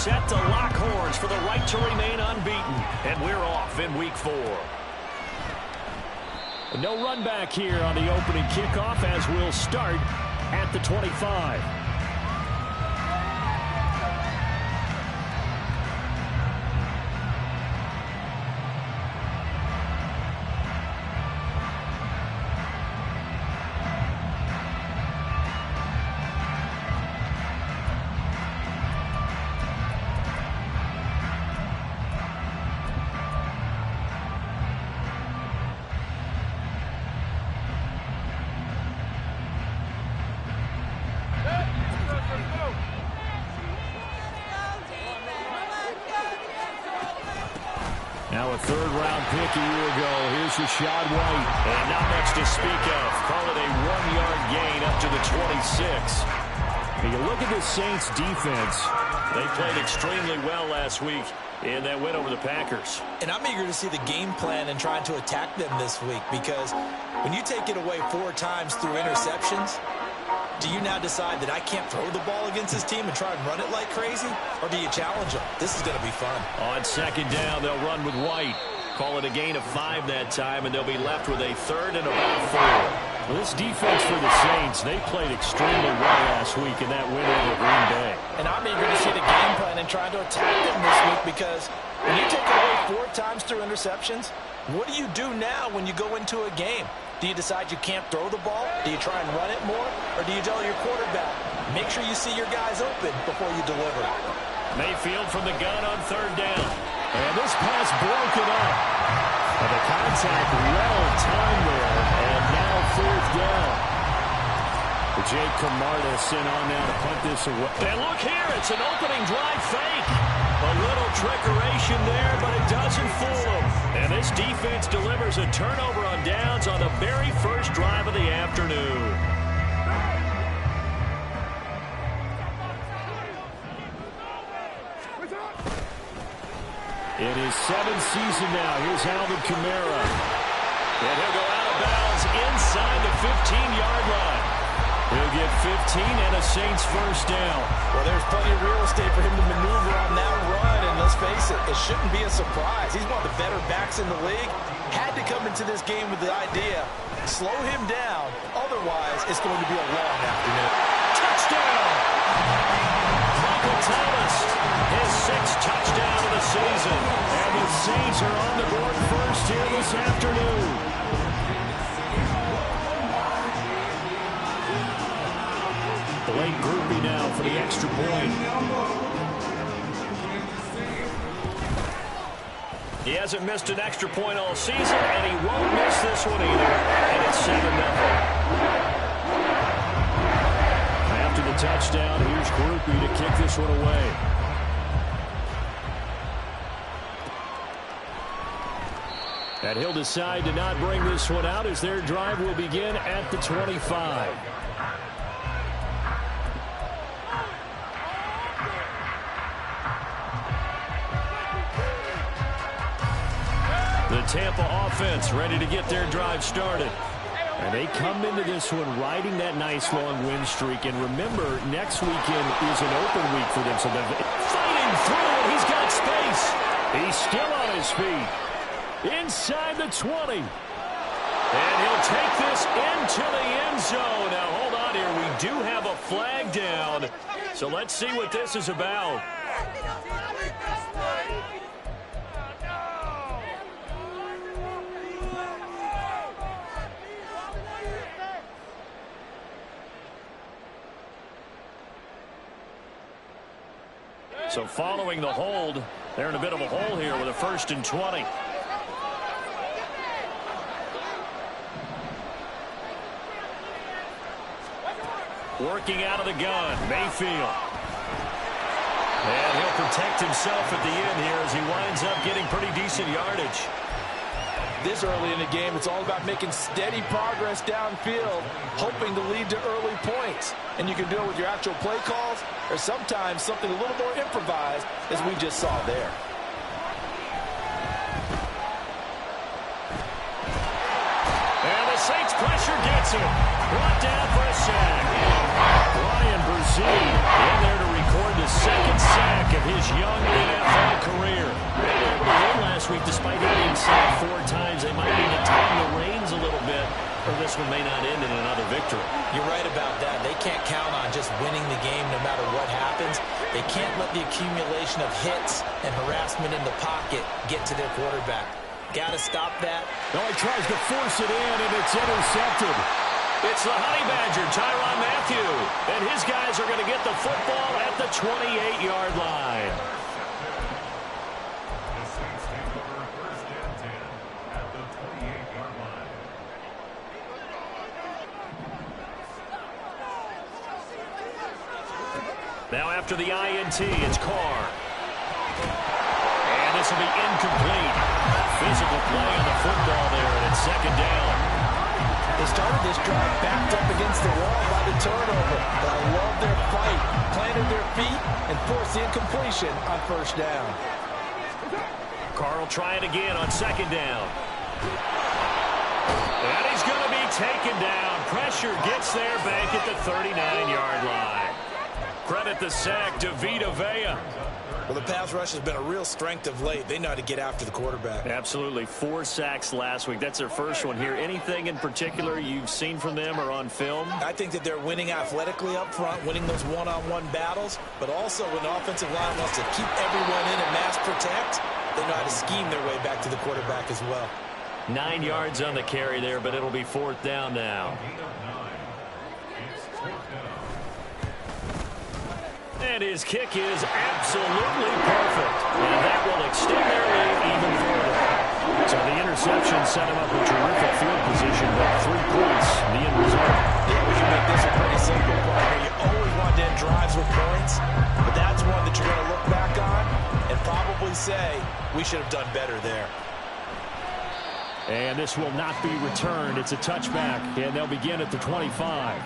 set to lock horns for the right to remain unbeaten. And we're off in week 4. No run back here on the opening kickoff as we'll start at the 25. Now a third-round pick a year ago. Here's Rachaad White. And not much to speak of. Call it a 1-yard gain up to the 26. When you look at the Saints' defense, they played extremely well last week in that win over the Packers. And I'm eager to see the game plan and trying to attack them this week, because when you take it away 4 times through interceptions, do you now decide that I can't throw the ball against this team and try and run it like crazy? Or do you challenge them? This is going to be fun. On second down, they'll run with White. Call it a gain of 5 that time, and they'll be left with a third and about 4. Well, this defense for the Saints, they played extremely well last week in that win over Green Bay. And I'm eager to see the game plan and trying to attack them this week, because when you take it away 4 times through interceptions, what do you do now when you go into a game? Do you decide you can't throw the ball? Do you try and run it more? Or do you tell your quarterback, make sure you see your guys open before you deliver? Mayfield from the gun on third down. And this pass broken up. And the contact well timed there. And now fourth down. Jake Camarda sent on now to punt this away. And look here, it's an opening drive fake. A little trickeration there, but it doesn't fool them. And this defense delivers a turnover on downs on the very first drive of the afternoon. In his 7th season now, here's Alvin Kamara. And he'll go out of bounds inside the 15-yard line. He'll get 15 and a Saints first down. Well, there's plenty of real estate for him to maneuver on that run, and let's face it, it shouldn't be a surprise. He's one of the better backs in the league. Had to come into this game with the idea, slow him down, otherwise it's going to be a long afternoon. Touchdown! Michael Thomas, his 6th touchdown of the season. And the Saints are on the board first here this afternoon. Blake Groupie now for the extra point. He hasn't missed an extra point all season, and he won't miss this one either. And it's 7-0. After the touchdown, here's Groupie to kick this one away. And he'll decide to not bring this one out as their drive will begin at the 25. The Tampa offense ready to get their drive started. And they come into this one riding that nice long win streak. And remember, next weekend is an open week for them. So they're fighting through it. He's got space. He's still on his feet. Inside the 20. And he'll take this into the end zone. Now, hold on here. We do have a flag down. So let's see what this is about. So following the hold, they're in a bit of a hole here with a 1st and 20. Working out of the gun, Mayfield. And he'll protect himself at the end here as he winds up getting pretty decent yardage. This early in the game, it's all about making steady progress downfield, hoping to lead to early points. And you can do it with your actual play calls, or sometimes something a little more improvised, as we just saw there. And the Saints pressure gets him. Brought down for a sack. Brian Brzee in there to record the 2nd sack of his young last week, despite him being sacked 4 times, they might need to tighten the reins a little bit, or this one may not end in another victory. You're right about that. They can't count on just winning the game no matter what happens. They can't let the accumulation of hits and harassment in the pocket get to their quarterback. Got to stop that. No, he tries to force it in, and it's intercepted. It's the Honey Badger, Tyrann Mathieu, and his guys are going to get the football at the 28-yard line. Now after the INT, it's Carr. And this will be incomplete. Physical play on the football there, and it's second down. They started this drive backed up against the wall by the turnover. But I love their fight, planted their feet, and forced the incompletion on first down. Carr will try it again on second down. And he's going to be taken down. Pressure gets there back at the 39-yard line. Credit the sack to Vita Vea. Well, the pass rush has been a real strength of late. They know how to get after the quarterback. Absolutely. 4 sacks last week. That's their first one here. Anything in particular you've seen from them or on film? I think that they're winning athletically up front, winning those one-on-one battles, but also when the offensive line wants to keep everyone in and mass protect, they know how to scheme their way back to the quarterback as well. 9 yards on the carry there, but it'll be 4th down now. And his kick is absolutely perfect. And that will extend their lead even further. So the interception set him up with terrific field position, but 3 points, the end result. Yeah, we can make this a pretty simple partner. You always want to end drives with points, but that's one that you're going to look back on and probably say, we should have done better there. And this will not be returned. It's a touchback, and they'll begin at the 25.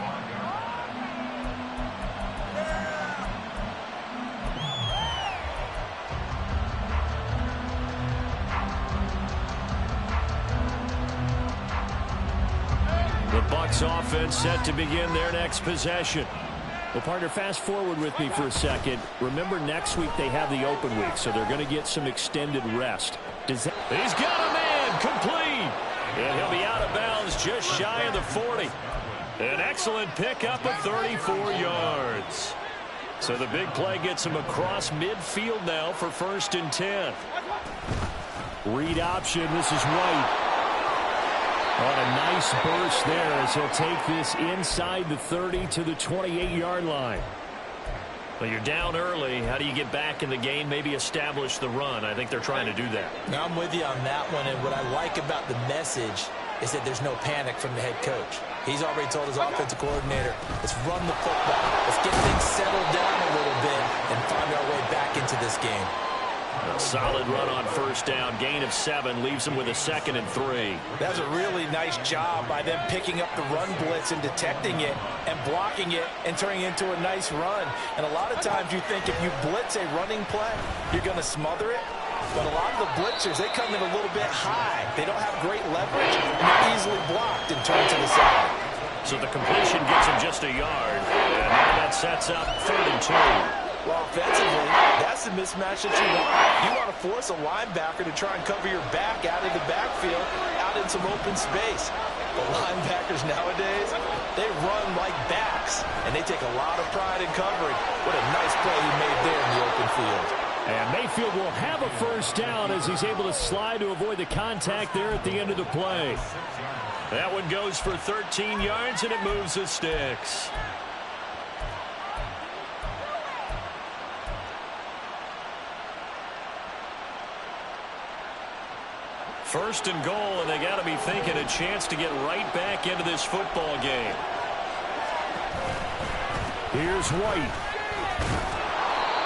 The Bucs offense set to begin their next possession. Well, partner, fast forward with me for a second. Remember, next week they have the open week, so they're going to get some extended rest. He's got a man complete, and he'll be out of bounds just shy of the 40. An excellent pickup of 34 yards. So the big play gets him across midfield now for 1st and 10. Read option. This is White. On a nice burst there as he'll take this inside the 30 to the 28-yard line. Well, you're down early. How do you get back in the game, maybe establish the run? I think they're trying to do that. Now, I'm with you on that one, and what I like about the message is that there's no panic from the head coach. He's already told his offensive coordinator, let's run the football. Let's get things settled down a little bit and find our way back into this game. A solid run on first down. Gain of 7 leaves them with a 2nd and 3. That's a really nice job by them picking up the run blitz and detecting it and blocking it and turning it into a nice run. And a lot of times you think if you blitz a running play, you're going to smother it. But a lot of the blitzers, they come in a little bit high. They don't have great leverage, and they're easily blocked and turned to the side. So the completion gets him just a yard. And now that sets up 3rd and 2. Well, offensively, that's the mismatch that you want. You want to force a linebacker to try and cover your back out of the backfield, out in some open space. The linebackers nowadays, they run like backs, and they take a lot of pride in covering. What a nice play he made there in the open field. And Mayfield will have a first down as he's able to slide to avoid the contact there at the end of the play. That one goes for 13 yards, and it moves the sticks. First and goal, and they got to be thinking a chance to get right back into this football game. Here's White.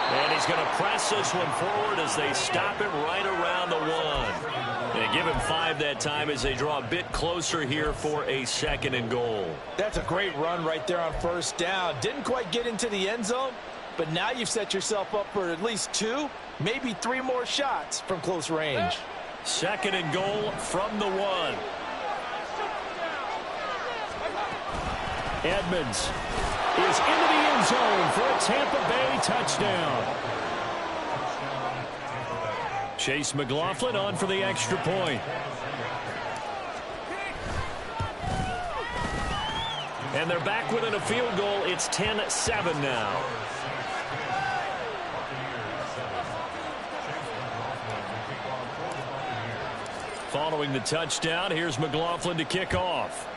And he's going to press this one forward as they stop it right around the 1. They give him 5 that time as they draw a bit closer here for a 2nd and goal. That's a great run right there on first down. Didn't quite get into the end zone, but now you've set yourself up for at least 2, maybe 3 more shots from close range. 2nd and goal from the 1. Edmonds is into the end zone for a Tampa Bay touchdown. Chase McLaughlin on for the extra point. And they're back within a field goal. It's 10-7 now. Following the touchdown, here's McLaughlin to kick off.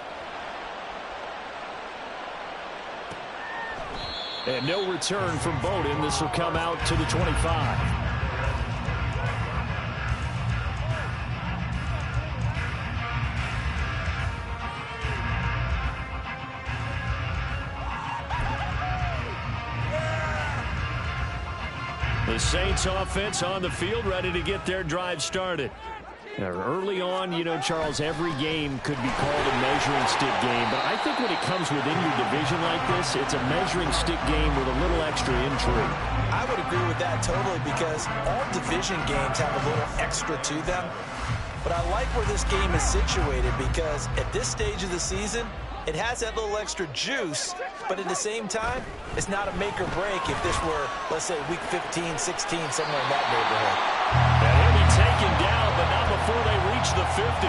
And no return from Bowden. This will come out to the 25. The Saints offense on the field, ready to get their drive started. Now, early on, you know, Charles, every game could be called a measuring stick game. But I think when it comes within your division like this, it's a measuring stick game with a little extra intrigue. I would agree with that totally because all division games have a little extra to them. But I like where this game is situated because at this stage of the season, it has that little extra juice, but at the same time, it's not a make or break if this were, let's say, week 15, 16, somewhere in that neighborhood. And he'll be taken down, but not before they reach the 50.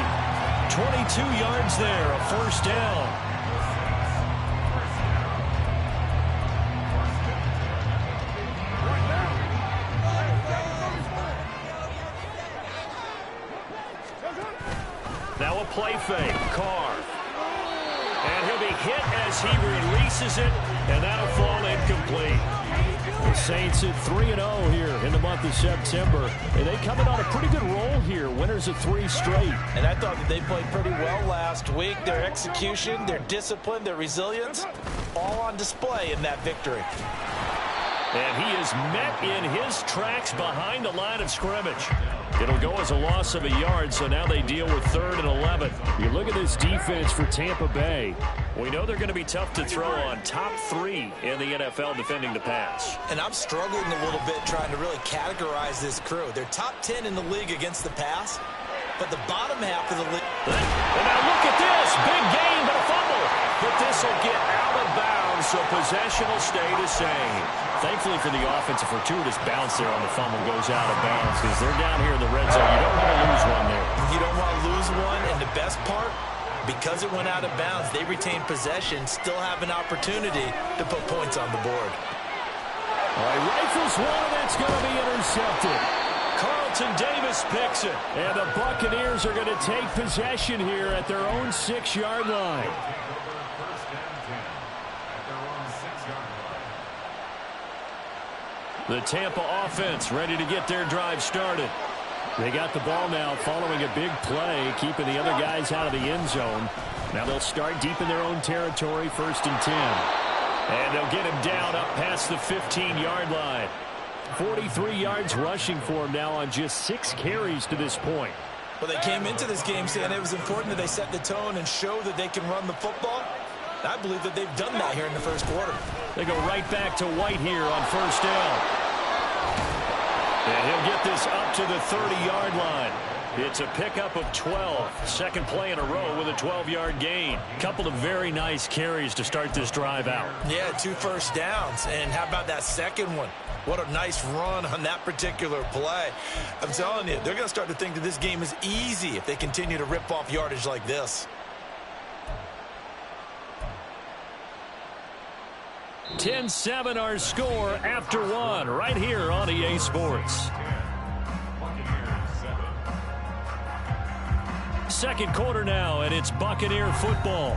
22 yards there, a first down. Now a play fake, Carr. And he'll be hit as he releases it, and that'll fall incomplete. The Saints at 3-0 here in the month of September. And they come in on a pretty good roll here. Winners of 3 straight. And I thought that they played pretty well last week. Their execution, their discipline, their resilience, all on display in that victory. And he is met in his tracks behind the line of scrimmage. It'll go as a loss of a yard, so now they deal with 3rd and 11. You look at this defense for Tampa Bay. We know they're going to be tough to throw on. Top 3 in the NFL defending the pass. And I'm struggling a little bit trying to really categorize this crew. They're top 10 in the league against the pass, but the bottom half of the league. And now look at this. Big gain, but a fumble. But this will get out of bounds, so possession will stay the same. Thankfully for the offense, a fortuitous bounce there on the fumble goes out of bounds because they're down here in the red zone. You don't want to lose one there. You don't want to lose one, and the best part, because it went out of bounds, they retain possession, still have an opportunity to put points on the board. All right, rifles one, and it's going to be intercepted. Carlton Davis picks it, and the Buccaneers are going to take possession here at their own 6-yard line. The Tampa offense ready to get their drive started. They got the ball now following a big play, keeping the other guys out of the end zone. Now they'll start deep in their own territory, 1st and 10. And they'll get him down up past the 15-yard line. 43 yards rushing for him now on just 6 carries to this point. Well, they came into this game saying it was important that they set the tone and show that they can run the football. I believe that they've done that here in the first quarter. They go right back to White here on 1st down. And he'll get this up to the 30-yard line. It's a pickup of 12. Second play in a row with a 12-yard gain. Couple of very nice carries to start this drive out. Yeah, 2 first downs. And how about that second one? What a nice run on that particular play. I'm telling you, they're going to start to think that this game is easy if they continue to rip off yardage like this. 10-7 our score after 1 right here on EA Sports. Second quarter now, and it's Buccaneer football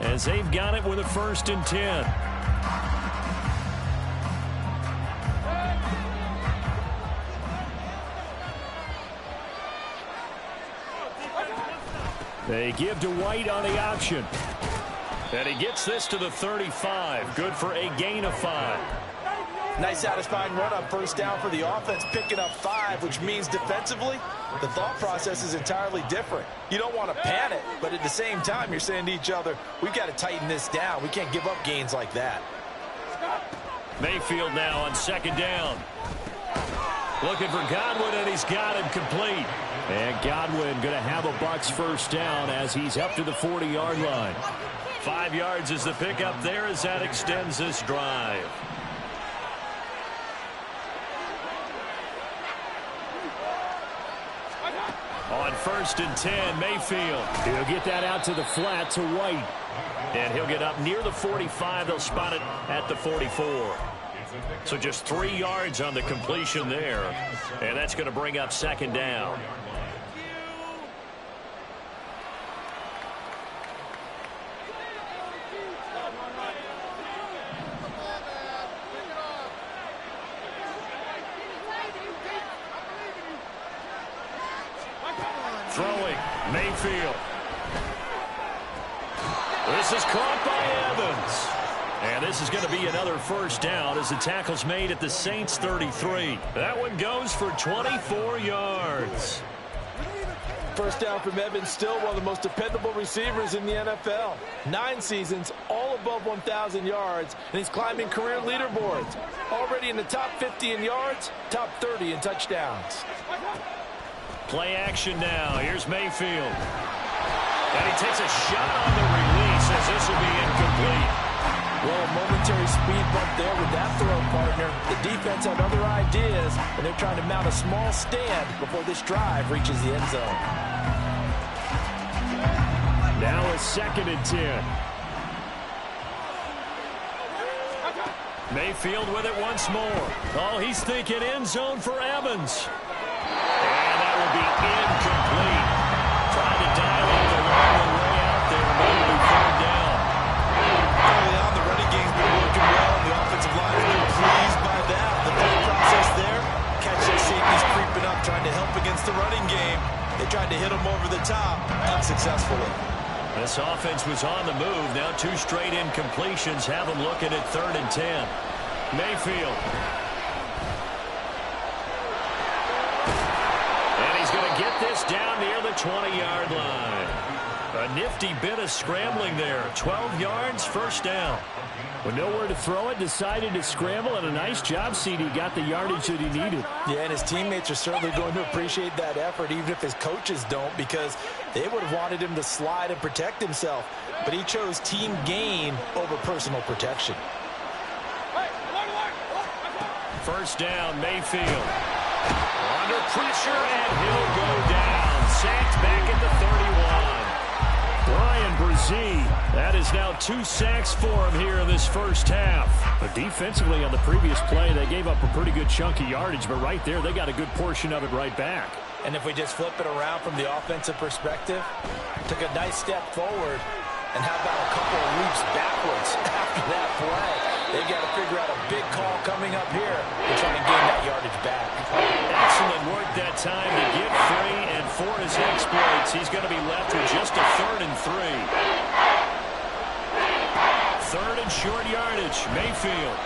as they've got it with a 1st and 10. They give to White on the option. And he gets this to the 35. Good for a gain of 5. Nice satisfying run on 1st down for the offense, picking up 5, which means defensively, the thought process is entirely different. You don't want to panic, but at the same time, you're saying to each other, we've got to tighten this down. We can't give up gains like that. Mayfield now on 2nd down. Looking for Godwin, and he's got him complete. And Godwin going to have a Bucs 1st down as he's up to the 40-yard line. 5 yards is the pickup there as that extends this drive. – first and 10. Mayfield. He'll get that out to the flat to White. And he'll get up near the 45. They'll spot it at the 44. So just 3 yards on the completion there. And that's going to bring up second down. Throwing, Mayfield. This is caught by Evans. And this is going to be another first down as the tackle's made at the Saints 33. That one goes for 24 yards. First down from Evans, still one of the most dependable receivers in the NFL. 9 seasons, all above 1,000 yards, and he's climbing career leaderboards. Already in the top 50 in yards, top 30 in touchdowns. Play action now. Here's Mayfield. And he takes a shot on the release as this will be incomplete. Well, a momentary speed bump there with that throw, partner. The defense had other ideas, and they're trying to mount a small stand before this drive reaches the end zone. Now a second and 10. Mayfield with it once more. Oh, he's thinking end zone for Evans. And that will be incomplete. Trying to dial up the long way out there. Maybe third down. Early on, the running game's been working well, and the offensive line has been pleased by that. The thought process there, catch those safeties creeping up, trying to help against the running game. They tried to hit him over the top, unsuccessfully. This offense was on the move. Now 2 straight incompletions have them looking at 3rd and 10. Mayfield. And he's going to get this down near the 20-yard line. A nifty bit of scrambling there. 12 yards, first down. With nowhere to throw it, decided to scramble, and a nice job, CD. Got the yardage that he needed. Yeah, and his teammates are certainly going to appreciate that effort, even if his coaches don't, because they would have wanted him to slide and protect himself. But he chose team gain over personal protection. First down, Mayfield. Under pressure, and he'll go down. Sacked back at the 31. Brian Brzee, that is now 2 sacks for him here in this first half. But defensively on the previous play, they gave up a pretty good chunk of yardage, but right there, they got a good portion of it right back. And if we just flip it around from the offensive perspective, took a nice step forward, and how about a couple of leaps backwards after that play? They've got to figure out a big call coming up here to try and gain that yardage back. Excellent work that time to get free, and for his exploits, he's going to be left with just a 3rd and 3. 3rd and short yardage, Mayfield.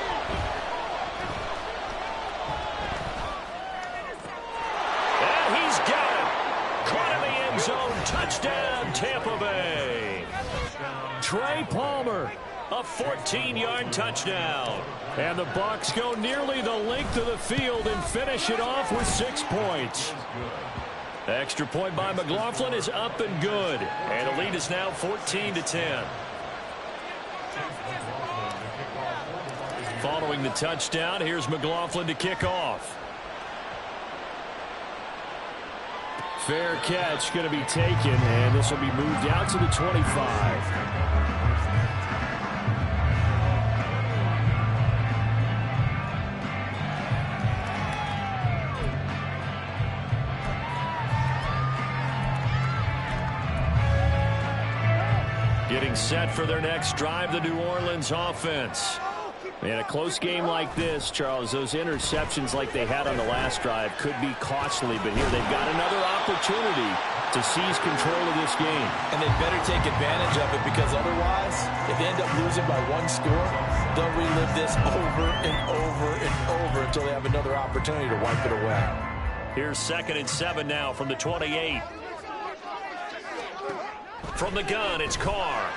And he's got it. Caught in the end zone. Touchdown, Tampa Bay. Trey Palmer. A 14-yard touchdown. And the Bucs go nearly the length of the field and finish it off with 6 points. Extra point by McLaughlin is up and good. And the lead is now 14-10. Following the touchdown, here's McLaughlin to kick off. Fair catch going to be taken, and this will be moved out to the 25. Getting set for their next drive, the New Orleans offense. In a close game like this, Charles, those interceptions like they had on the last drive could be costly, but here they've got another opportunity to seize control of this game. And they better take advantage of it, because otherwise, if they end up losing by 1 score, they'll relive this over and over and over until they have another opportunity to wipe it away. Here's 2nd and 7 now from the 28. From the gun, it's Carr.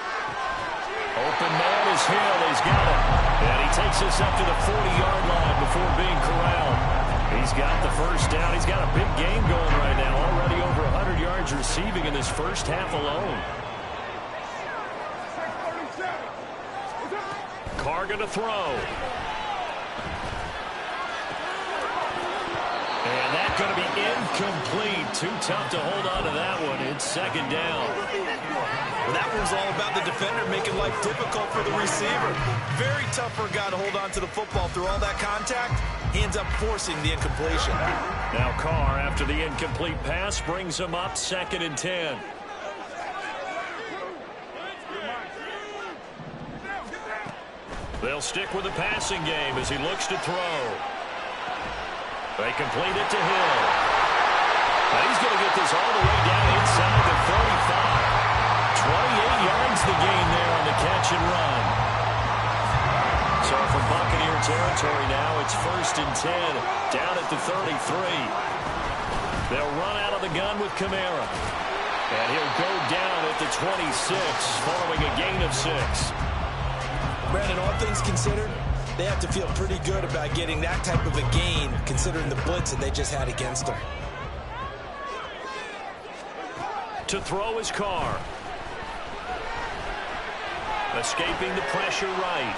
Open man is Hill. He's got it. And he takes this up to the 40-yard line before being corralled. He's got the first down. He's got a big game going right now. Already over 100 yards receiving in this first half alone. Carr going to throw. And that's going to be incomplete. Too tough to hold on to that one. It's second down. Well, that one's all about the defender making life difficult for the receiver. Very tough for a guy to hold on to the football through all that contact. He ends up forcing the incompletion. Now Carr, after the incomplete pass, brings him up 2nd and 10. They'll stick with the passing game as he looks to throw. They complete it to Hill. Now he's going to get this all the way down inside the 45. 28 yards the gain there on the catch and run. So from Buccaneer territory now, it's 1st and 10, down at the 33. They'll run out of the gun with Kamara. And he'll go down at the 26, following a gain of 6. Brandon, all things considered, they have to feel pretty good about getting that type of a gain, considering the blitz that they just had against them. To throw his Carr. Escaping the pressure right.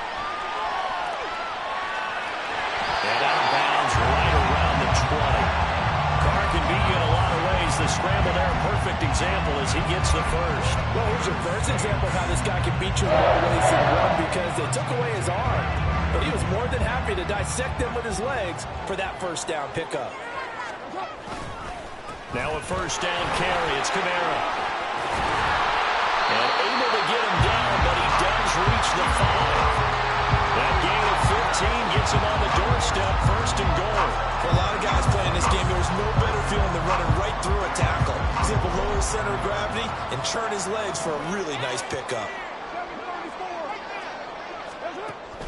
And out of bounds right around the 20. Carr can beat you in a lot of ways. The scramble there, a perfect example as he gets the first. Well, here's your first example of how this guy can beat you in a lot of ways in one, because they took away his arm. But he was more than happy to dissect them with his legs for that first down pickup. Now a first down carry. It's Kamara. And able to get him down, but he does reach the 5. That gain of 15 gets him on the doorstep, 1st and goal. For a lot of guys playing this game, there's no better feeling than running right through a tackle. He's able to lower his center of gravity and churn his legs for a really nice pickup.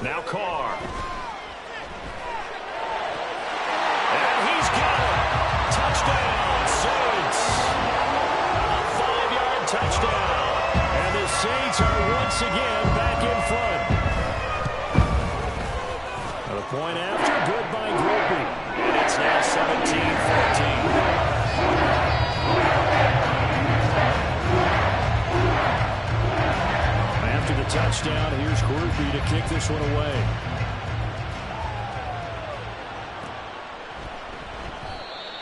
Now Carr. And he's got it. Touchdown, Saints. A 5-yard touchdown. And the Saints are once again back in front. A point after, good by Groupie. And it's now 17-14. After the touchdown, here's Groupie to kick this one away.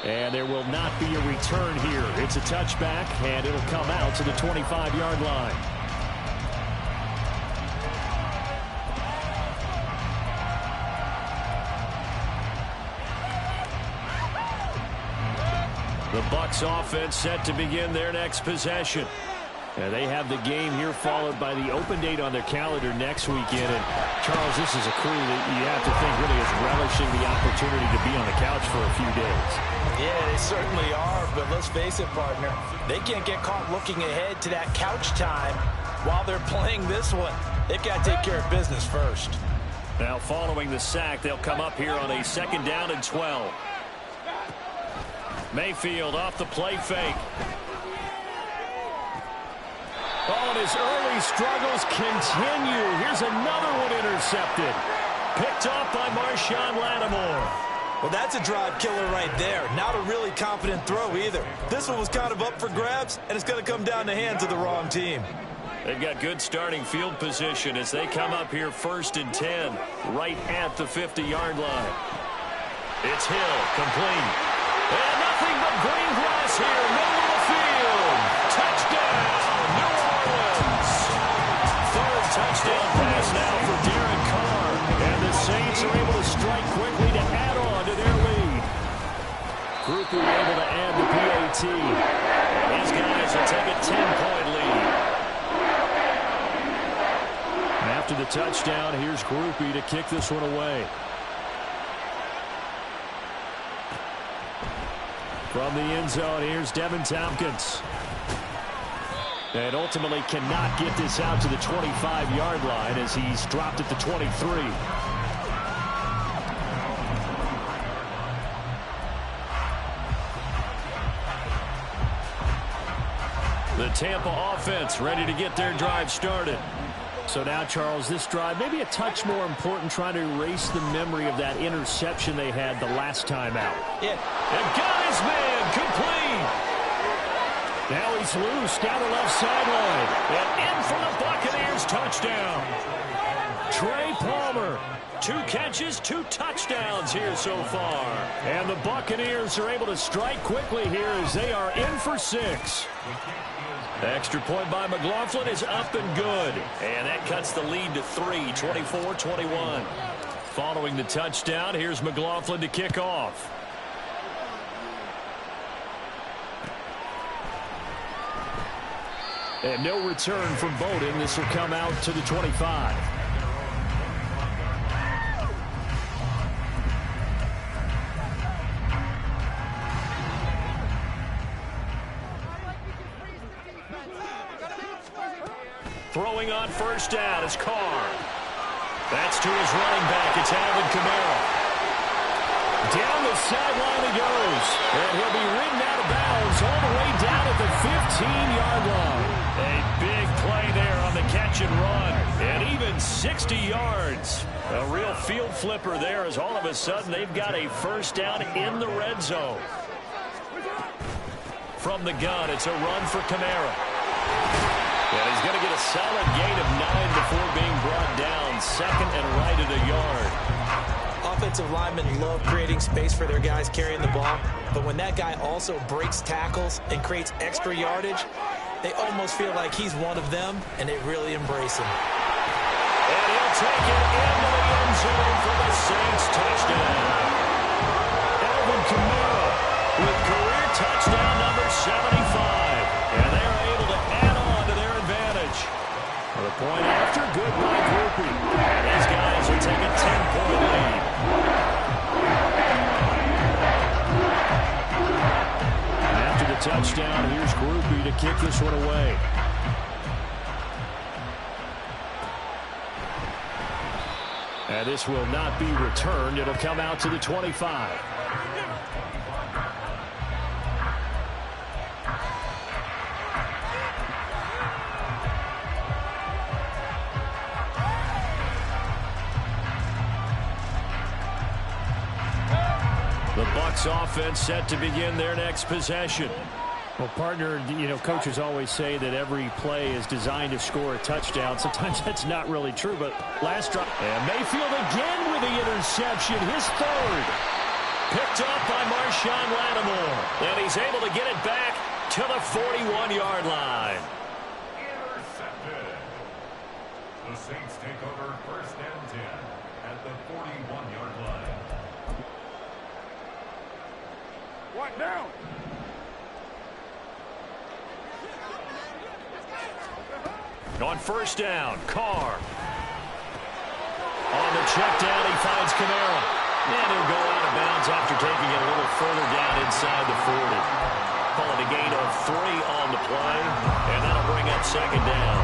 And there will not be a return here. It's a touchback, and it'll come out to the 25-yard line. The Bucs offense set to begin their next possession. And they have the game here followed by the open date on their calendar next weekend. And, Charles, this is a crew that you have to think really is relishing the opportunity to be on the couch for a few days. Yeah, they certainly are, but let's face it, partner. They can't get caught looking ahead to that couch time while they're playing this one. They've got to take care of business first. Now, following the sack, they'll come up here on a 2nd down and 12. Mayfield off the play fake. Oh, and his early struggles continue. Here's another one intercepted. Picked off by Marshawn Lattimore. Well, that's a drive killer right there. Not a really confident throw either. This one was kind of up for grabs, and it's going to come down the hands of the wrong team. They've got good starting field position as they come up here 1st and 10, right at the 50-yard line. It's Hill, complete. And nothing but green grass here, middle of the field. Touchdown, New Orleans. 3rd touchdown pass now for Derek Carr. And the Saints are able to strike quickly to add on to their lead. Groupie able to add the PAT. These guys will take a 10-point lead. After the touchdown, here's Groupie to kick this one away. From the end zone, here's Devin Tompkins. And ultimately cannot get this out to the 25-yard line as he's dropped at the 23. The Tampa offense ready to get their drive started. So now, Charles, this drive maybe a touch more important, trying to erase the memory of that interception they had the last time out. Yeah. And got his man complete. Now he's loose down the left sideline. And in for the Buccaneers touchdown. Trey Palmer 2 catches, 2 touchdowns here so far. And the Buccaneers are able to strike quickly here as they are in for 6. Extra point by McLaughlin is up and good. And that cuts the lead to 3, 24-21. Following the touchdown, here's McLaughlin to kick off. And no return from Bowden. This will come out to the 25. Throwing on first down is Carr. That's to his running back. It's Alvin Kamara. Down the sideline he goes. And he'll be ridden out of bounds all the way down at the 15-yard line. A big play there on the catch and run. And even 60 yards. A real field flipper there as all of a sudden they've got a first down in the red zone. From the gun, it's a run for Kamara. And he's going to get a solid gain of 9 before being brought down. Second and right at a yard. Offensive linemen love creating space for their guys carrying the ball. But when that guy also breaks tackles and creates extra yardage, they almost feel like he's one of them, and they really embrace him. And he'll take it into the end zone for the Saints touchdown. Alvin Kamara with career touchdown number 75. And they are able to add on to their advantage. For the point after, good by grouping. And these guys will take a 10-point lead. After the touchdown, here's Groupie to kick this one away. And this will not be returned. It'll come out to the 25. The Bucs offense set to begin their next possession. Well, partner, you know, coaches always say that every play is designed to score a touchdown. Sometimes that's not really true, but last drive. And Mayfield again with the interception, his third. Picked up by Marshawn Lattimore. And he's able to get it back to the 41-yard line. Intercepted. The Saints take over first and 10 at the 41-yard line. What now? On first down, Carr. On the check down, he finds Kamara. And he'll go out of bounds after taking it a little further down inside the 40. Calling a gain of 3 on the play. And that'll bring up second down.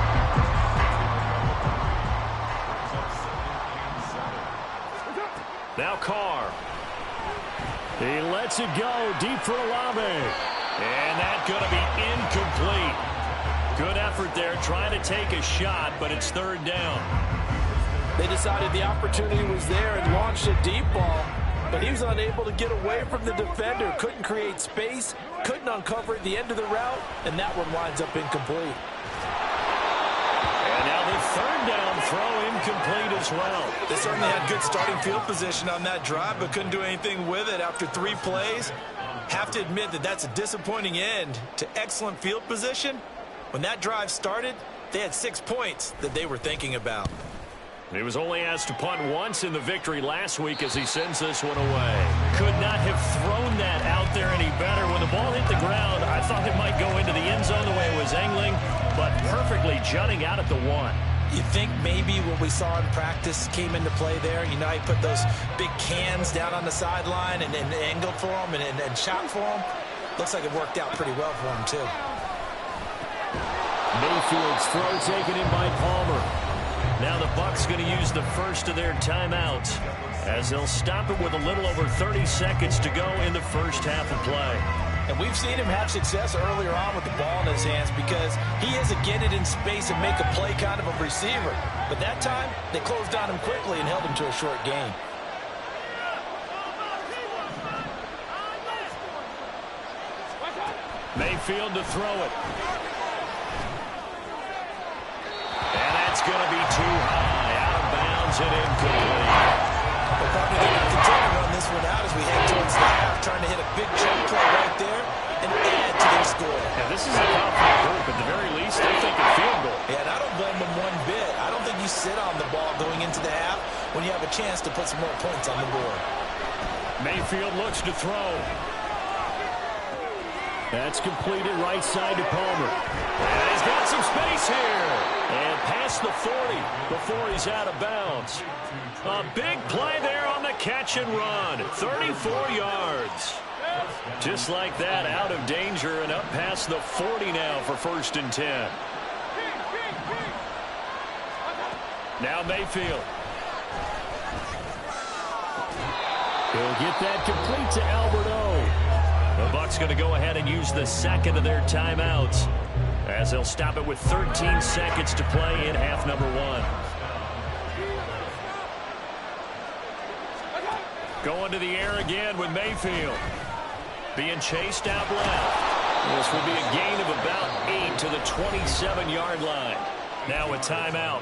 Now Carr. He lets it go deep for Olave. And that's going to be incomplete. Good effort there, trying to take a shot, but it's third down. They decided the opportunity was there and launched a deep ball, but he was unable to get away from the defender. Couldn't create space, couldn't uncover at the end of the route, and that one winds up incomplete. And now the third down throw incomplete as well. They certainly had good starting field position on that drive, but couldn't do anything with it after 3 plays. Have to admit that that's a disappointing end to excellent field position. When that drive started, they had 6 points that they were thinking about. He was only asked to punt once in the victory last week as he sends this one away. Could not have thrown that out there any better. When the ball hit the ground, I thought it might go into the end zone the way it was angling, but perfectly jutting out at the 1. You think maybe what we saw in practice came into play there? You know, he put those big cans down on the sideline and angled for them and shot for them. Looks like it worked out pretty well for him, too. Mayfield's throw taken in by Palmer. Now the Bucs going to use the first of their timeouts as they'll stop it with a little over 30 seconds to go in the first half of play. And we've seen him have success earlier on with the ball in his hands because he is a get it in space and make a play kind of a receiver. But that time, they closed on him quickly and held him to a short gain. Mayfield to throw it. And that's going to be too high, out of bounds and incomplete. when you have a chance to put some more points on the board. Mayfield looks to throw. That's completed right side to Palmer. And he's got some space here. And past the 40 before he's out of bounds. A big play there on the catch and run. 34 yards. Just like that, out of danger and up past the 40 now for 1st and 10. Now Mayfield. He'll get that complete to Alberto. The Bucs going to go ahead and use the second of their timeouts as they'll stop it with 13 seconds to play in half number 1. Going to the air again with Mayfield. Being chased out left. This will be a gain of about 8 to the 27-yard line. Now a timeout.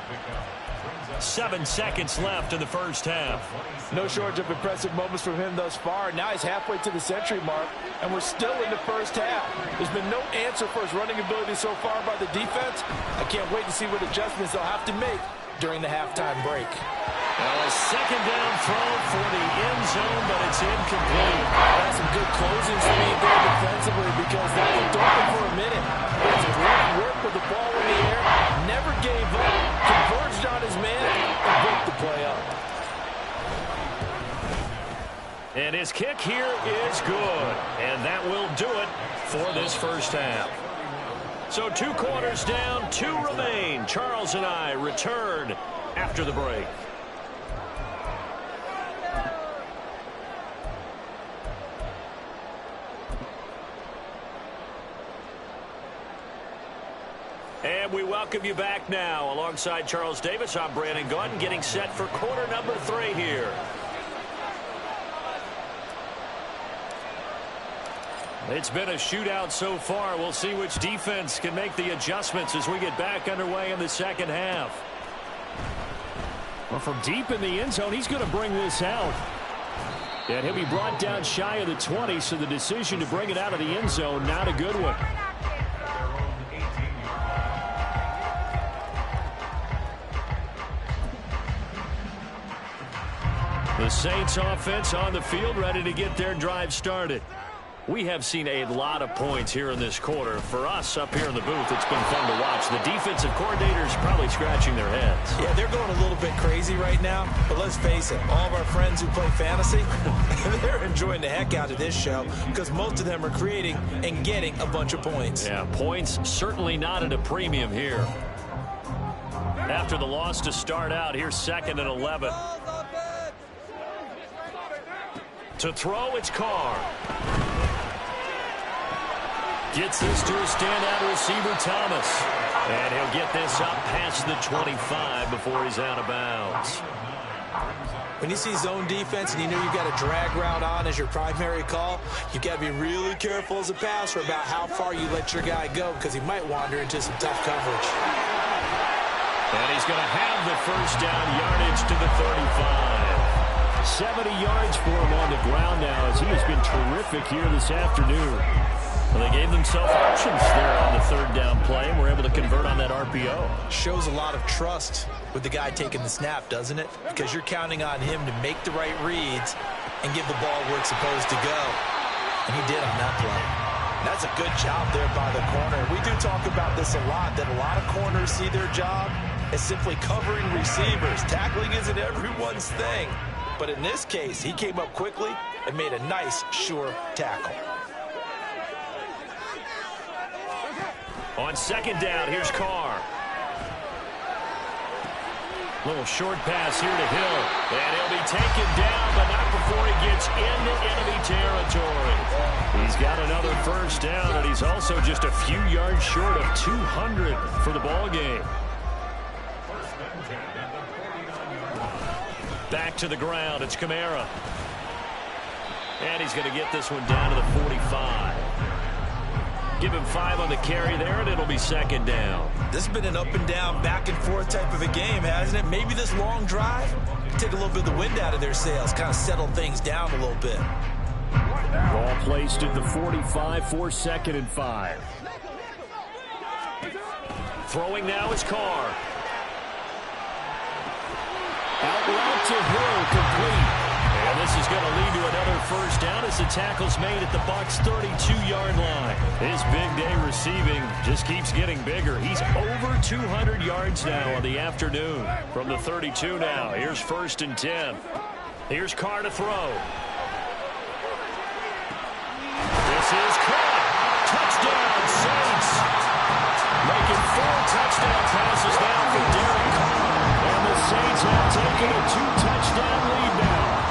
7 seconds left in the first half. No shortage of impressive moments from him thus far. Now he's halfway to the century mark, and we're still in the first half. There's been no answer for his running ability so far by the defense. I can't wait to see what adjustments they'll have to make during the halftime break. Well, a second down throw for the end zone, but it's incomplete. That's some good closing speed there defensively because that looked open for a minute. It's great work with the ball in the air. Never gave up. Converged on his man and broke the play up. And his kick here is good. And that will do it for this first half. So 2 quarters down, 2 remain. Charles and I return after the break. And we welcome you back now. Alongside Charles Davis, I'm Brandon Gunn, getting set for quarter number 3 here. It's been a shootout so far. We'll see which defense can make the adjustments as we get back underway in the second half. Well, from deep in the end zone, he's going to bring this out. And he'll be brought down shy of the 20, so the decision to bring it out of the end zone, not a good one. The Saints offense on the field, ready to get their drive started. We have seen a lot of points here in this quarter. For us up here in the booth, it's been fun to watch. The defensive coordinators probably scratching their heads. Yeah, they're going a little bit crazy right now. But let's face it, all of our friends who play fantasy, they're enjoying the heck out of this show because most of them are creating and getting a bunch of points. Yeah, points certainly not at a premium here. After the loss to start out, here's 2nd and 11. To throw, it's Carr. Gets this to a standout receiver, Thomas. And he'll get this up past the 25 before he's out of bounds. When you see zone defense and you know you've got a drag route on as your primary call, you've got to be really careful as a passer about how far you let your guy go because he might wander into some tough coverage. And he's going to have the first down yardage to the 35. 70 yards for him on the ground now as he has been terrific here this afternoon. Well, they gave themselves options there on the 3rd down play and were able to convert on that RPO. Shows a lot of trust with the guy taking the snap, doesn't it? Because you're counting on him to make the right reads and give the ball where it's supposed to go. And he did on that play. That's a good job there by the corner. We do talk about this a lot, that a lot of corners see their job as simply covering receivers. Tackling isn't everyone's thing. But in this case, he came up quickly and made a nice, sure tackle. On 2nd down, here's Carr. Little short pass here to Hill. And he'll be taken down, but not before he gets into enemy territory. He's got another first down, and he's also just a few yards short of 200 for the ball game. Back to the ground, it's Kamara. And he's going to get this one down to the 45. Give him 5 on the carry there, and it'll be 2nd down. This has been an up-and-down, back-and-forth type of a game, hasn't it? Maybe this long drive take a little bit of the wind out of their sails, kind of settle things down a little bit. Ball placed at the 45 for 2nd and 5. Throwing now is Carr. Out route to is going to lead to another first down as the tackle's made at the Bucs' 32-yard line. His big day receiving just keeps getting bigger. He's over 200 yards now on the afternoon. From the 32 now, here's 1st and 10. Here's Carr to throw. This is caught. Touchdown, Saints. Making 4 touchdown passes now for Derek Carr. And the Saints have taken a 2-touchdown lead now.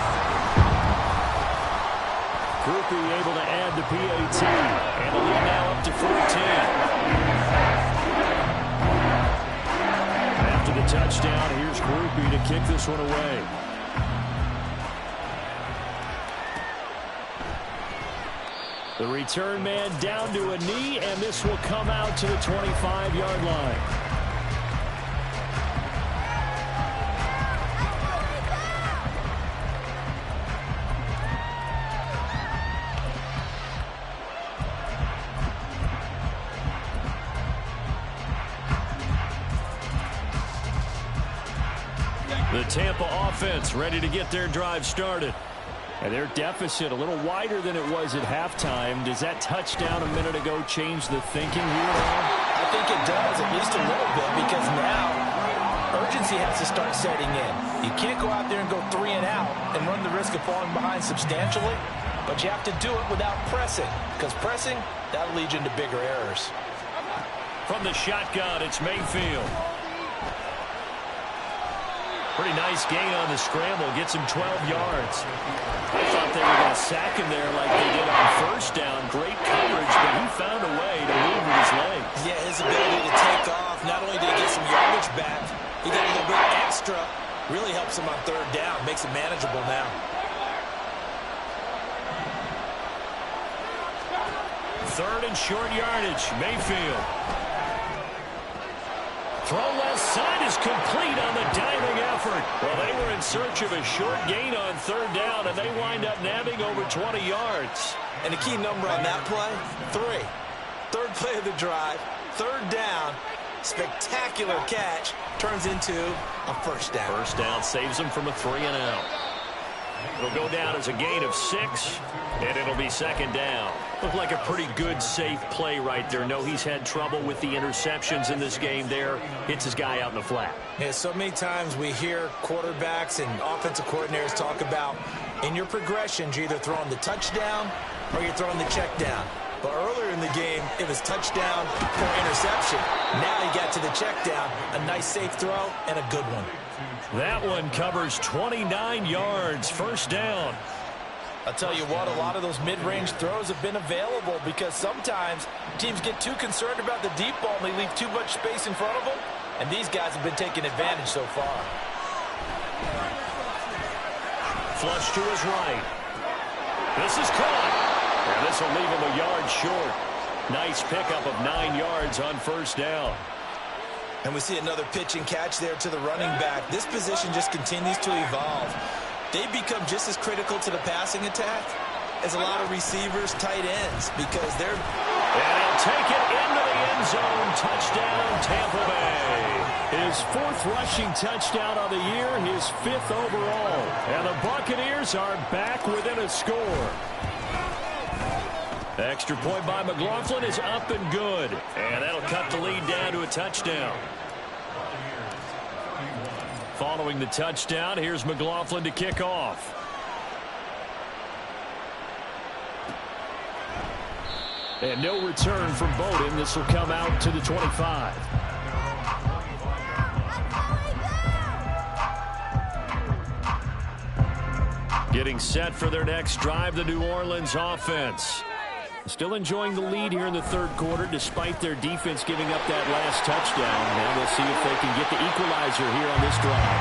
Groupie able to add the PAT. And the lead now up to 14. After the touchdown, here's Groupie to kick this one away. The return man down to a knee, and this will come out to the 25-yard line. The Tampa offense ready to get their drive started. And their deficit a little wider than it was at halftime. Does that touchdown a minute ago change the thinking here at all? I think it does, at least a little bit, because now urgency has to start setting in. You can't go out there and go 3 and out and run the risk of falling behind substantially, but you have to do it without pressing, because pressing, that'll lead you into bigger errors. From the shotgun, it's Mayfield. Pretty nice gain on the scramble. Gets him 12 yards. I thought they were going to sack him there like they did on 1st down. Great coverage, but he found a way to move with his legs. Yeah, his ability to take off. Not only did he get some yardage back, he got a little bit extra. Really helps him on 3rd down. Makes it manageable now. 3rd and short yardage. Mayfield. Throw left side is complete on the diving effort. Well, they were in search of a short gain on 3rd down, and they wind up nabbing over 20 yards. And the key number on that play, 3. 3rd play of the drive, 3rd down, spectacular catch, turns into a 1st down. 1st down saves them from a 3 and out. It'll go down as a gain of 6, and it'll be 2nd down. Looked like a pretty good, safe play right there. No, he's had trouble with the interceptions in this game there. Hits his guy out in the flat. Yeah, so many times we hear quarterbacks and offensive coordinators talk about in your progressions, you're either throwing the touchdown or you're throwing the check down. But earlier in the game, it was touchdown or interception. Now he got to the check down, a nice safe throw, and a good one. That one covers 29 yards, 1st down. I'll tell you what, a lot of those mid-range throws have been available because sometimes teams get too concerned about the deep ball and they leave too much space in front of them, and these guys have been taking advantage so far. Flush to his right. This is caught. And this will leave him a yard short. Nice pickup of 9 yards on 1st down. And we see another pitch and catch there to the running back. This position just continues to evolve. They become just as critical to the passing attack as a lot of receivers, tight ends, because they're... And he'll take it into the end zone. Touchdown, Tampa Bay. His 4th rushing touchdown of the year, his 5th overall. And the Buccaneers are back within a score. Extra point by McLaughlin is up and good. And that'll cut the lead down to a touchdown. Following the touchdown, here's McLaughlin to kick off. And no return from Bowden. This will come out to the 25. Getting set for their next drive, the New Orleans offense. Still enjoying the lead here in the 3rd quarter, despite their defense giving up that last touchdown. Now we'll see if they can get the equalizer here on this drive.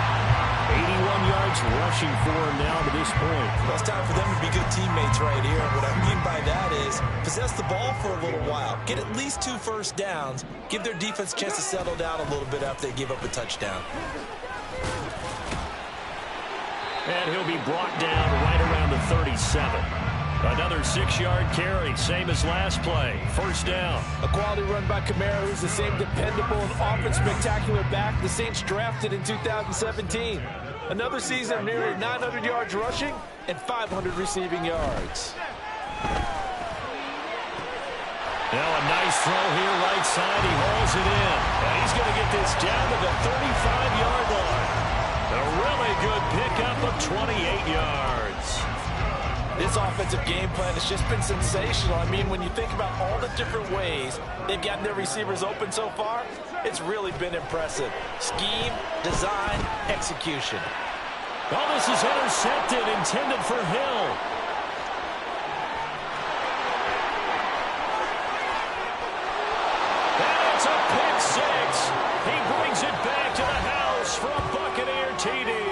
81 yards rushing for him now to this point. Well, it's time for them to be good teammates right here. What I mean by that is possess the ball for a little while. Get at least 2 first downs. Give their defense a chance to settle down a little bit after they give up a touchdown. And he'll be brought down right around the 37. Another 6-yard carry, same as last play. 1st down. A quality run by Kamara, who's the same dependable and often spectacular back the Saints drafted in 2017. Another season of nearly 900 yards rushing and 500 receiving yards. Now a nice throw here right side. He hauls it in. And he's going to get this down to the 35-yard line. A really good pickup of 28 yards. This offensive game plan has just been sensational. I mean, when you think about all the different ways they've gotten their receivers open so far, it's really been impressive. Scheme, design, execution. Oh, this is intercepted, intended for Hill. And it's a pick six. He brings it back to the house for a Buccaneer TD.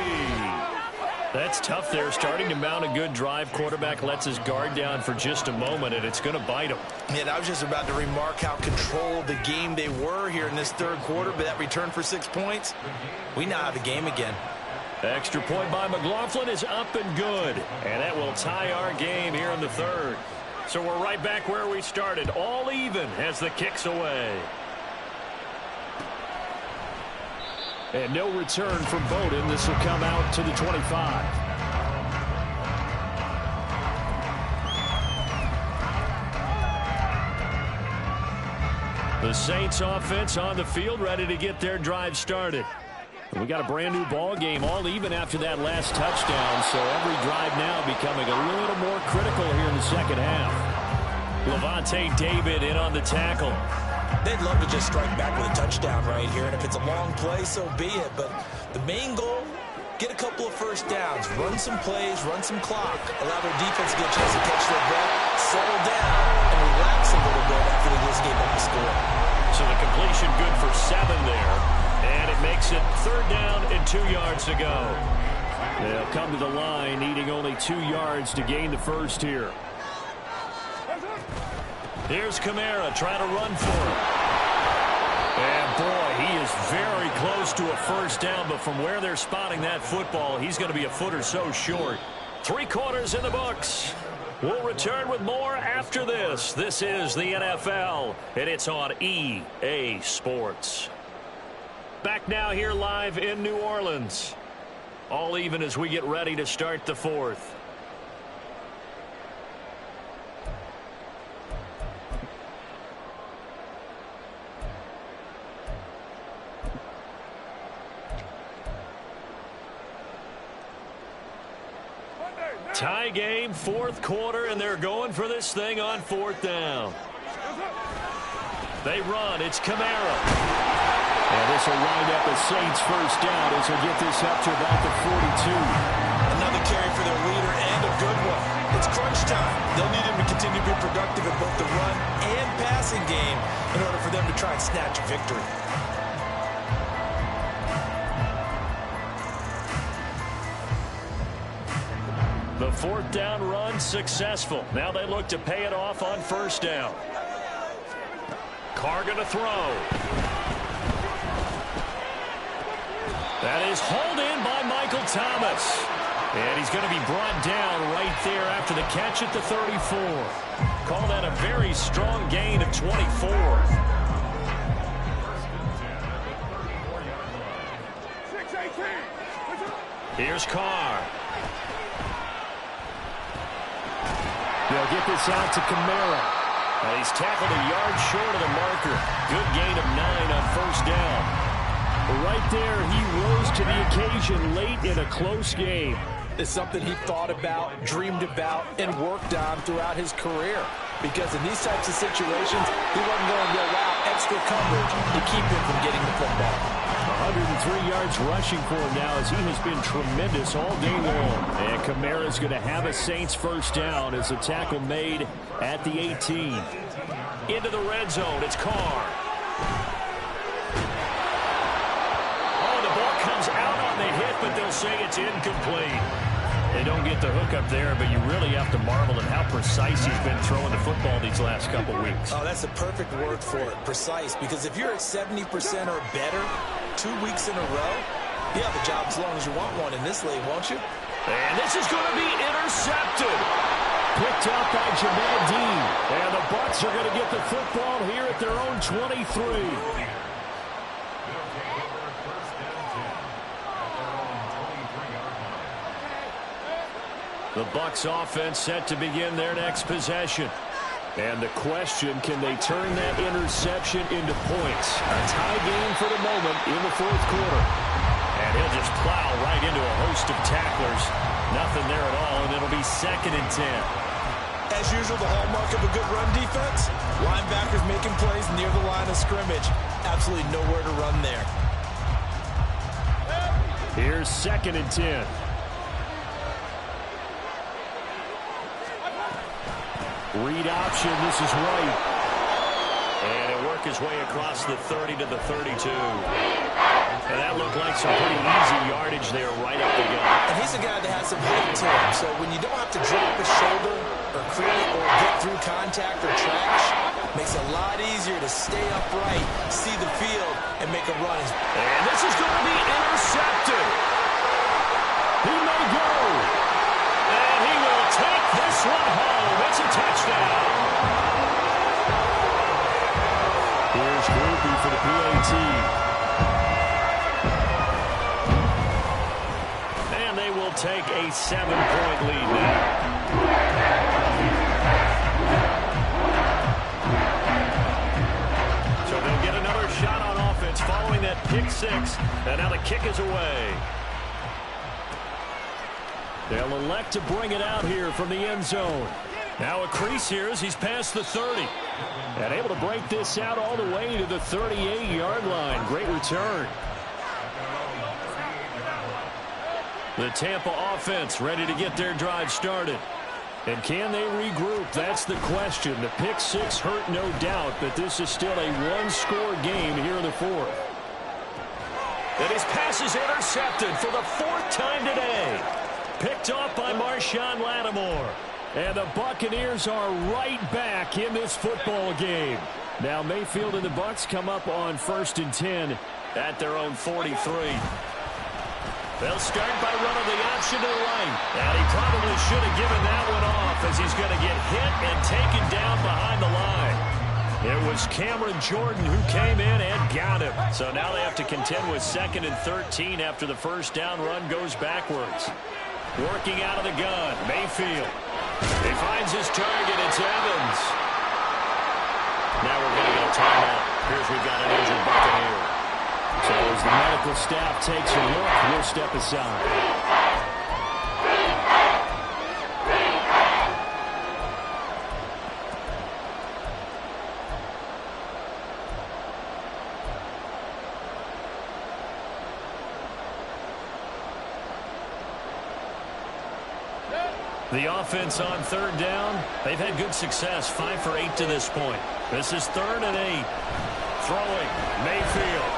That's tough there, starting to mount a good drive. Quarterback lets his guard down for just a moment, and it's going to bite him. Yeah, I was just about to remark how controlled the game they were here in this third quarter, but that return for 6 points, we now have a game again. Extra point by McLaughlin is up and good, and that will tie our game here in the third. So we're right back where we started, all even as the kick's away. And no return from Bowden. This will come out to the 25. The Saints offense on the field, ready to get their drive started. We got a brand new ball game, all even after that last touchdown, so every drive now becoming a little more critical here in the second half. Levante David in on the tackle. They'd love to just strike back with a touchdown right here, and if it's a long play, so be it. But the main goal, get a couple of first downs, run some plays, run some clock, allow their defense to get a chance to catch their breath, settle down, and relax a little bit after they just gave up the score. So the completion good for 7 there, and it makes it 3rd down and 2 yards to go. They'll come to the line, needing only 2 yards to gain the first here. Here's Kamara trying to run for it. And boy, he is very close to a first down, but from where they're spotting that football, he's going to be a foot or so short. 3 quarters in the books. We'll return with more after this. This is the NFL, and it's on EA Sports. Back now here live in New Orleans. All even as we get ready to start the fourth. Tie game, 4th quarter, and they're going for this thing on 4th down. They run. It's Kamara. And this will wind up a Saints first down as they get this up to about the 42. Another carry for their leader and a good one. It's crunch time. They'll need him to continue to be productive in both the run and passing game in order for them to try and snatch a victory. The 4th down run successful. Now they look to pay it off on first down. Carr going to throw. That is hauled in by Michael Thomas. And he's going to be brought down right there after the catch at the 34. Call that a very strong gain of 24. Here's Carr. They'll get this out to Kamara. He's tackled a yard short of the marker. Good gain of 9 on first down. Right there, he rose to the occasion late in a close game. It's something he thought about, dreamed about, and worked on throughout his career. Because in these types of situations, he wasn't going to allow extra coverage to keep him from getting the football. 103 yards rushing for him now as he has been tremendous all day long. And Kamara's going to have a Saints first down as a tackle made at the 18. Into the red zone, it's Carr. Oh, the ball comes out on the hit, but they'll say it's incomplete. They don't get the hook up there, but you really have to marvel at how precise he's been throwing the football these last couple weeks. Oh, that's the perfect word for it, precise, because if you're at 70% or better 2 weeks in a row, you have a job as long as you want one in this league, won't you? And this is going to be intercepted. Picked up by Jamal Dean. And the Bucs are going to get the football here at their own 23. The Bucs offense set to begin their next possession. And the question, can they turn that interception into points? A tie game for the moment in the fourth quarter. And he'll just plow right into a host of tacklers. Nothing there at all, and it'll be 2nd and 10. As usual, the hallmark of a good run defense, linebackers making plays near the line of scrimmage. Absolutely nowhere to run there. Here's 2nd and 10. Read option, this is White. And it'll work his way across the 30 to the 32. And that looked like some pretty easy yardage there right up the gut. And he's a guy that has some height to him, so when you don't have to drop his shoulder or create or get through contact or trash, makes it a lot easier to stay upright, see the field, and make a run. And this is going to be intercepted. He may go. And he will take this one home. It's a touchdown. Here's Groupie for the PAT. And they will take a 7-point lead now. So they'll get another shot on offense following that pick six. And now the kick is away. They'll elect to bring it out here from the end zone. Now a crease here as he's past the 30. And able to break this out all the way to the 38-yard line. Great return. The Tampa offense ready to get their drive started. And can they regroup? That's the question. The pick six hurt, no doubt, but this is still a one-score game here in the fourth. And his pass is intercepted for the 4th time today. Picked off by Marshawn Lattimore. And the Buccaneers are right back in this football game. Now Mayfield and the Bucs come up on 1st and 10 at their own 43. They'll start by running the option to the right. And he probably should have given that one off as he's going to get hit and taken down behind the line. It was Cameron Jordan who came in and got him. So now they have to contend with 2nd and 13 after the first down run goes backwards. Working out of the gun, Mayfield. He finds his target, it's Evans. Now we're going to get a timeout. Here's we've got an injured Buccaneer. So as the medical staff takes a look, we'll step aside. The offense on 3rd down. They've had good success, 5 for 8 to this point. This is 3rd and 8. Throwing, Mayfield.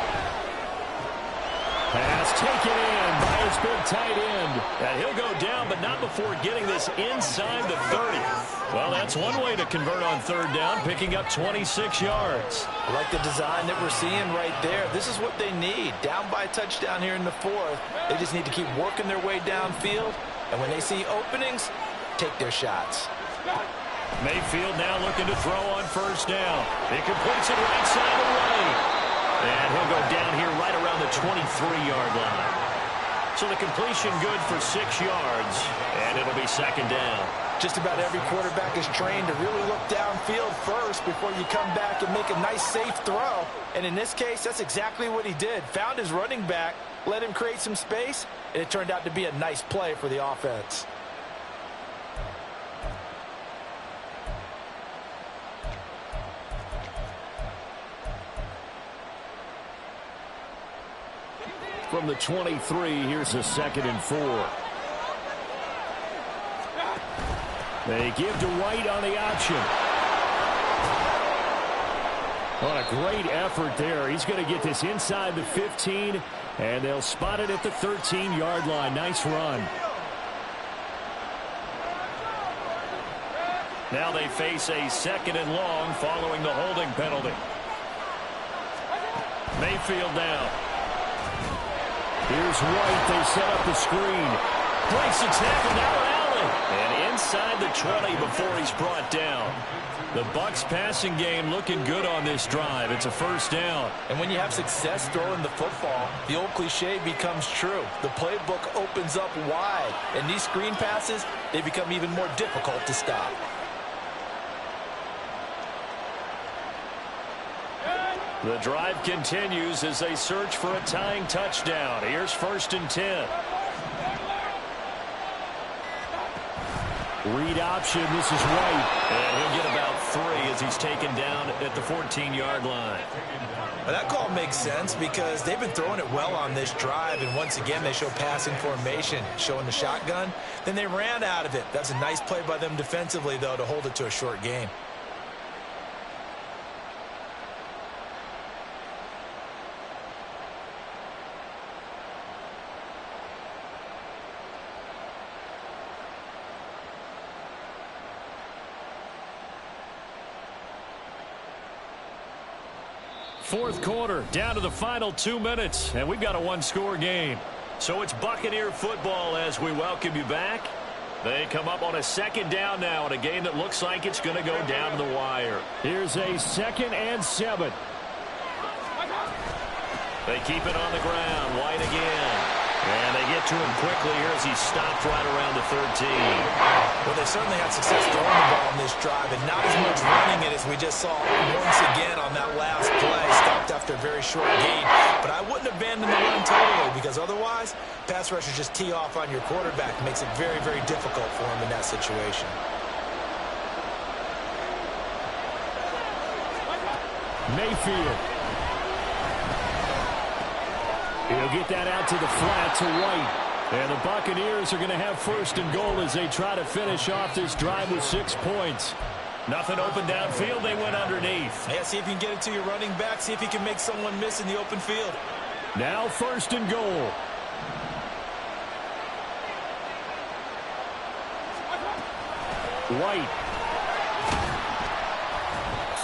Pass taken in by his big tight end. And he'll go down, but not before getting this inside the 30. Well, that's one way to convert on 3rd down, picking up 26 yards. I like the design that we're seeing right there. This is what they need. Down by a touchdown here in the 4th. They just need to keep working their way downfield. And when they see openings, take their shots. Mayfield now looking to throw on 1st down. He completes it right side of the lane. And he'll go down here right around the 23-yard line. So the completion good for 6 yards. And it'll be 2nd down. Just about every quarterback is trained to really look downfield first before you come back and make a nice, safe throw. And in this case, that's exactly what he did. Found his running back, let him create some space, and it turned out to be a nice play for the offense. From the 23, here's a 2nd and 4. They give to White on the option. What a great effort there. He's going to get this inside the 15, and they'll spot it at the 13-yard line. Nice run. Now they face a 2nd and long following the holding penalty. Mayfield down. Here's White. They set up the screen. Breaks the tackle. Now an alley. And inside the 20 before he's brought down. The Bucs passing game looking good on this drive. It's a first down. And when you have success throwing the football, the old cliche becomes true. The playbook opens up wide, and these screen passes, they become even more difficult to stop. The drive continues as they search for a tying touchdown. Here's 1st and 10. Read option. This is White. And he'll get about 3 as he's taken down at the 14-yard line. Well, that call makes sense because they've been throwing it well on this drive, and once again they show passing formation, showing the shotgun. Then they ran out of it. That's a nice play by them defensively, though, to hold it to a short gain. Fourth quarter, down to the final 2 minutes, and we've got a one-score game. So it's Buccaneer football as we welcome you back. They come up on a 2nd down now in a game that looks like it's going to go down to the wire. Here's a 2nd and 7. They keep it on the ground. White again. And they get to him quickly here as he stopped right around the 13. Well, they certainly had success throwing the ball on this drive, and not as much running it as we just saw once again on that last play. Stopped after a very short gain. But I wouldn't abandon the run totally, because otherwise, pass rushers just tee off on your quarterback. It makes it very, very difficult for him in that situation. Mayfield. He'll get that out to the flat to White. And the Buccaneers are going to have 1st and goal as they try to finish off this drive with 6 points. Nothing open downfield. They went underneath. Yeah, see if you can get it to your running back. See if you can make someone miss in the open field. Now 1st and goal. White.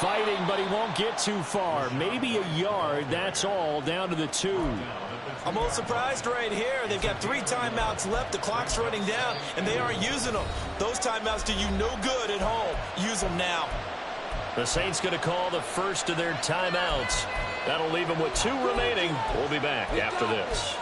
Fighting, but he won't get too far. Maybe a yard, that's all, down to the 2. I'm a little surprised right here. They've got 3 timeouts left. The clock's running down, and they aren't using them. Those timeouts do you no good at home. Use them now. The Saints going to call the first of their timeouts. That'll leave them with 2 remaining. We'll be back after this.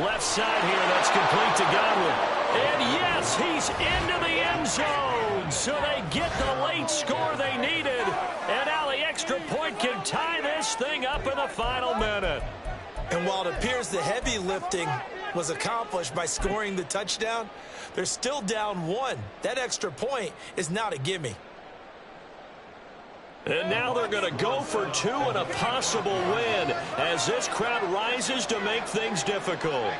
Left side here, that's complete to Godwin. And yes, he's into the end zone. So they get the late score they needed. And now the extra point can tie this thing up in the final minute. And while it appears the heavy lifting was accomplished by scoring the touchdown, they're still down 1. That extra point is not a gimme. And now they're going to go for 2 and a possible win as this crowd rises to make things difficult.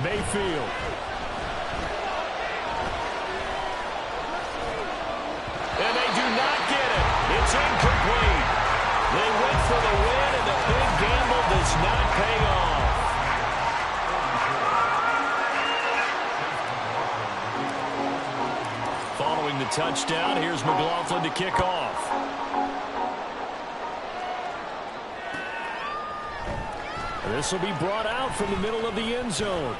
Mayfield. And they do not get it. It's incomplete. They went for the win, and the big gamble does not pay off. Following the touchdown, here's McLaughlin to kick off. This will be brought out from the middle of the end zone.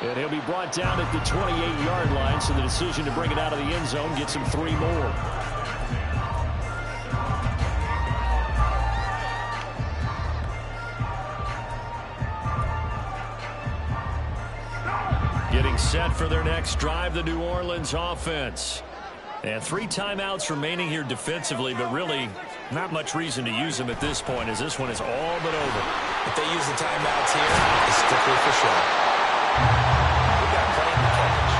And he'll be brought down at the 28-yard line, so the decision to bring it out of the end zone gets him 3 more. Getting set for their next drive, the New Orleans offense. And 3 timeouts remaining here defensively, but really not much reason to use them at this point, as this one is all but over. If they use the timeouts here, it's strictly for show. We got plenty to catch.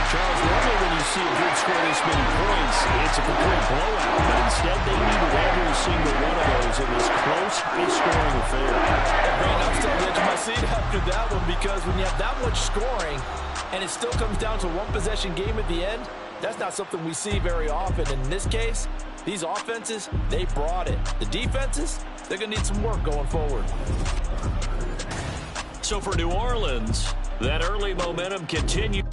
Charles, normally when you see a group score this many points, it's a complete blowout. But instead, they needed every single one of those. It high-scoring affair. Brandon, I'm still on the edge of my seat after that one because when you have that much scoring and it still comes down to one possession game at the end, that's not something we see very often. In this case, these offenses, they brought it. The defenses, they're going to need some work going forward. So for New Orleans, that early momentum continues.